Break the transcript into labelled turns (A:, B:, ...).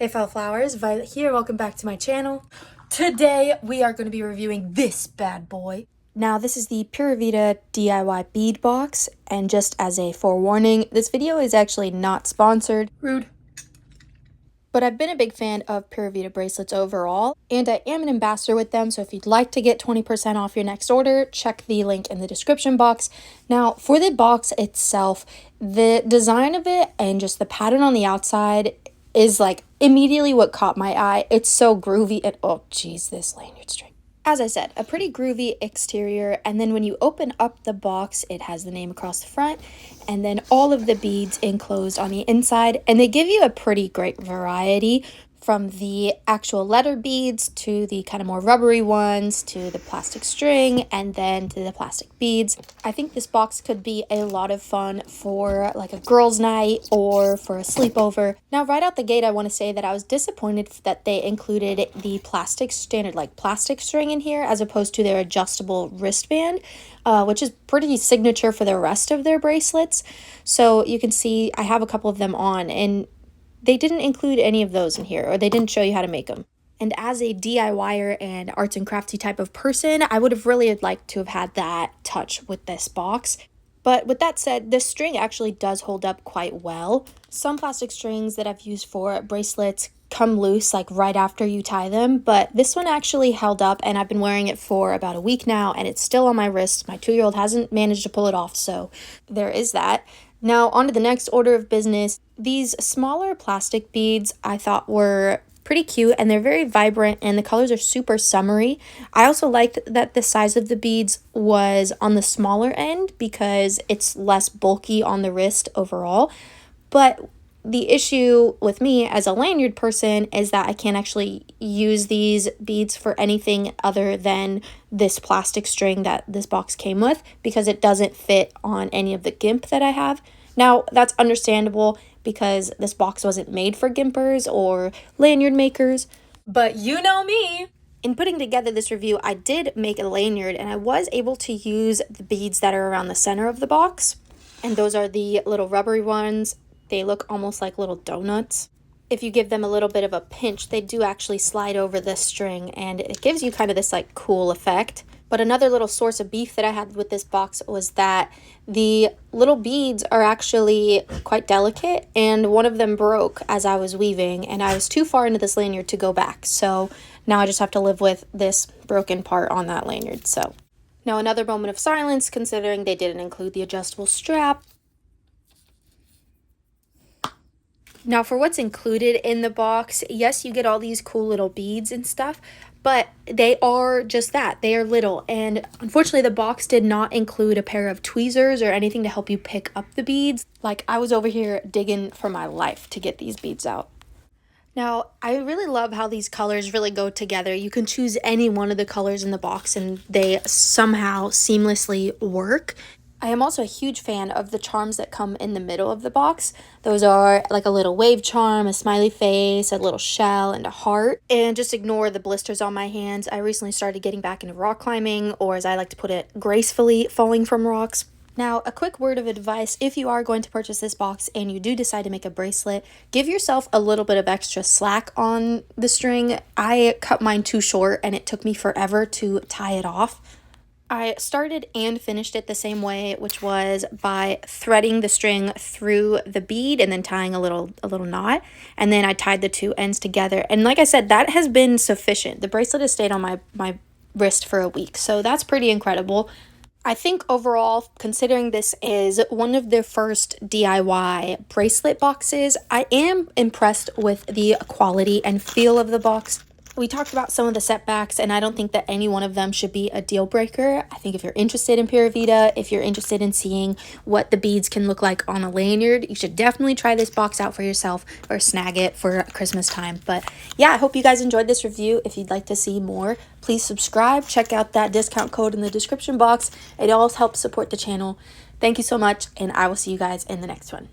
A: Hey fellow flowers, Violet here, welcome back to my channel. Today we are going to be reviewing this bad boy. Now this is the Pura Vida DIY bead box, and just as a forewarning, this video is actually not sponsored. Rude. But I've been a big fan of Pura Vida bracelets overall, and I am an ambassador with them, so if you'd like to get 20% off your next order, check the link in the description box. Now, for the box itself, the design of it and just the pattern on the outside is like immediately what caught my eye. It's so groovy and oh geez, this lanyard string. As I said, a pretty groovy exterior, and then when you open up the box, it has the name across the front, and then all of the beads enclosed on the inside, and they give you a pretty great variety from the actual letter beads to the kind of more rubbery ones to the plastic string and then to the plastic beads. I think this box could be a lot of fun for like a girls' night or for a sleepover. Now, right out the gate, I want to say that I was disappointed that they included the plastic standard like plastic string in here as opposed to their adjustable wristband, which is pretty signature for the rest of their bracelets. So you can see I have a couple of them on, and they didn't include any of those in here, or they didn't show you how to make them. And as a DIYer and arts and crafty type of person, I would have really liked to have had that touch with this box. But with that said, this string actually does hold up quite well. Some plastic strings that I've used for bracelets come loose like right after you tie them, but this one actually held up, and I've been wearing it for about a week now, and it's still on my wrist. My 2-year-old hasn't managed to pull it off, so there is that. Now, on to the next order of business. These smaller plastic beads I thought were pretty cute, and they're very vibrant, and the colors are super summery. I also liked that the size of the beads was on the smaller end because it's less bulky on the wrist overall. But the issue with me as a lanyard person is that I can't actually use these beads for anything other than this plastic string that this box came with because it doesn't fit on any of the gimp that I have. Now, that's understandable because this box wasn't made for gimpers or lanyard makers, but you know me. In putting together this review, I did make a lanyard, and I was able to use the beads that are around the center of the box, and those are the little rubbery ones. They look almost like little donuts. If you give them a little bit of a pinch, they do actually slide over the string, and it gives you kind of this like cool effect. But another little source of beef that I had with this box was that the little beads are actually quite delicate, and one of them broke as I was weaving, and I was too far into this lanyard to go back. So now I just have to live with this broken part on that lanyard. So now another moment of silence considering they didn't include the adjustable strap. Now, for what's included in the box, yes, you get all these cool little beads and stuff, but they are just that. They are little, and unfortunately, the box did not include a pair of tweezers or anything to help you pick up the beads. Like, I was over here digging for my life to get these beads out. Now, I really love how these colors really go together. You can choose any one of the colors in the box, and they somehow seamlessly work. I am also a huge fan of the charms that come in the middle of the box. Those are like a little wave charm, a smiley face, a little shell, and a heart. And just ignore the blisters on my hands. I recently started getting back into rock climbing, or as I like to put it, gracefully falling from rocks. Now, a quick word of advice: if you are going to purchase this box and you do decide to make a bracelet, give yourself a little bit of extra slack on the string. I cut mine too short, and it took me forever to tie it off. I started and finished it the same way, which was by threading the string through the bead and then tying a little knot, and then I tied the two ends together. And like I said, that has been sufficient. The bracelet has stayed on my wrist for a week, so that's pretty incredible. I think overall, considering this is one of their first DIY bracelet boxes, I am impressed with the quality and feel of the box. We talked about some of the setbacks, and I don't think that any one of them should be a deal breaker. I think if you're interested in Pura Vida, if you're interested in seeing what the beads can look like on a lanyard, you should definitely try this box out for yourself or snag it for Christmas time. But yeah, I hope you guys enjoyed this review. If you'd like to see more, please subscribe. Check out that discount code in the description box. It all helps support the channel. Thank you so much, and I will see you guys in the next one.